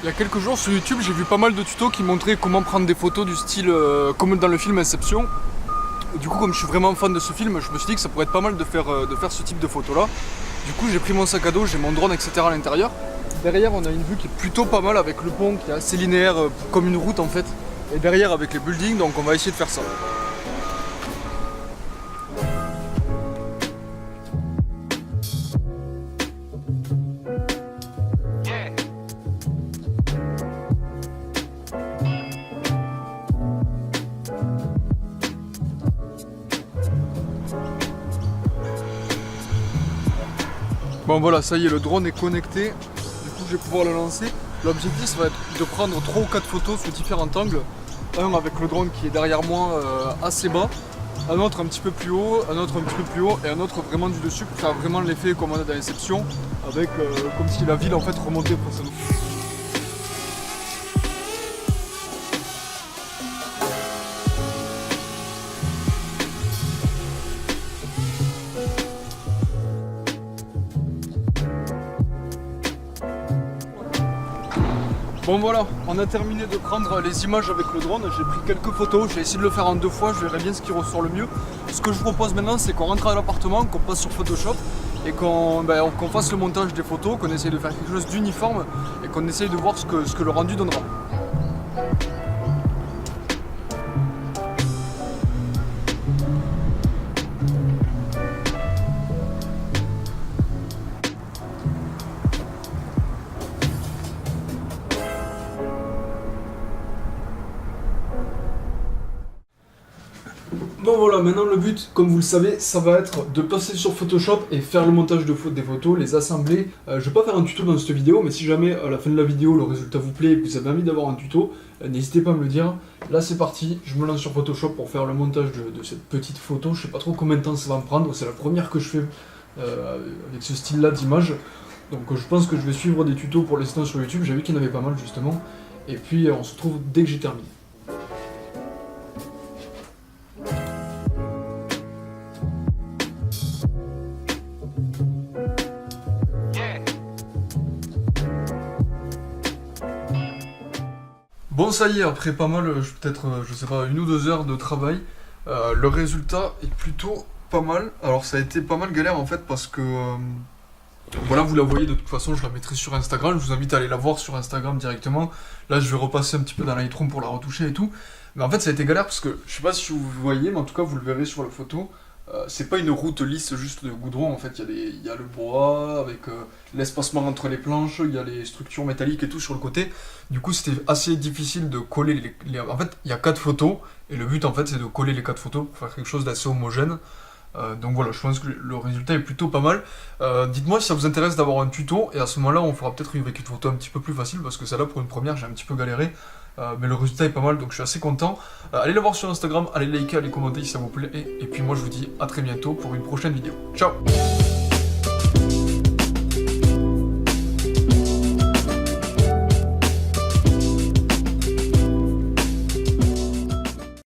Il y a quelques jours sur YouTube, j'ai vu pas mal de tutos qui montraient comment prendre des photos du style comme dans le film Inception. Du coup, comme je suis vraiment fan de ce film, je me suis dit que ça pourrait être pas mal de faire ce type de photos là. Du coup, j'ai pris mon sac à dos, j'ai mon drone, etc. à l'intérieur. Derrière, on a une vue qui est plutôt pas mal avec le pont qui est assez linéaire, comme une route en fait. Et derrière, avec les buildings, donc on va essayer de faire ça. Bon voilà, ça y est, le drone est connecté, du coup je vais pouvoir le lancer. L'objectif ça va être de prendre 3 ou 4 photos sous différents angles. Un avec le drone qui est derrière moi assez bas, un autre un petit peu plus haut, un autre un petit peu plus haut et un autre vraiment du dessus pour faire vraiment l'effet comme on a dans Inception, avec comme si la ville en fait remontait face à nous. Bon voilà, on a terminé de prendre les images avec le drone, j'ai pris quelques photos, je vais essayer de le faire en 2 fois, je verrai bien ce qui ressort le mieux. Ce que je vous propose maintenant c'est qu'on rentre à l'appartement, qu'on passe sur Photoshop et qu'on fasse le montage des photos, qu'on essaye de faire quelque chose d'uniforme et qu'on essaye de voir ce que le rendu donnera. Bon voilà, maintenant le but, comme vous le savez, ça va être de passer sur Photoshop et faire le montage des photos, les assembler. Je vais pas faire un tuto dans cette vidéo, mais si jamais à la fin de la vidéo le résultat vous plaît et que vous avez envie d'avoir un tuto, n'hésitez pas à me le dire. Là c'est parti, je me lance sur Photoshop pour faire le montage de cette petite photo. Je sais pas trop combien de temps ça va me prendre, c'est la première que je fais avec ce style là d'image. Donc je pense que je vais suivre des tutos pour l'instant sur YouTube, j'ai vu qu'il y en avait pas mal justement. Et puis on se retrouve dès que j'ai terminé. Bon ça y est, après pas mal, peut-être je sais pas, 1 ou 2 heures de travail, le résultat est plutôt pas mal. Alors ça a été pas mal galère en fait parce que voilà, vous la voyez, de toute façon je la mettrai sur Instagram, je vous invite à aller la voir sur Instagram directement. Là je vais repasser un petit peu dans Lightroom pour la retoucher et tout. Mais en fait ça a été galère parce que je sais pas si vous voyez, mais en tout cas vous le verrez sur la photo. C'est pas une route lisse juste de goudron, en fait il y a le bois avec l'espacement entre les planches, il y a les structures métalliques et tout sur le côté. Du coup c'était assez difficile de coller En fait il y a 4 photos et le but en fait c'est de coller les 4 photos pour faire quelque chose d'assez homogène. Donc voilà, je pense que le résultat est plutôt pas mal. Dites-moi si ça vous intéresse d'avoir un tuto et à ce moment-là on fera peut-être avec une photo un petit peu plus facile parce que celle-là pour une première j'ai un petit peu galéré. Mais le résultat est pas mal donc je suis assez content. Allez la voir sur Instagram, allez liker, allez commenter si ça vous plaît et puis moi je vous dis à très bientôt pour une prochaine vidéo. Ciao.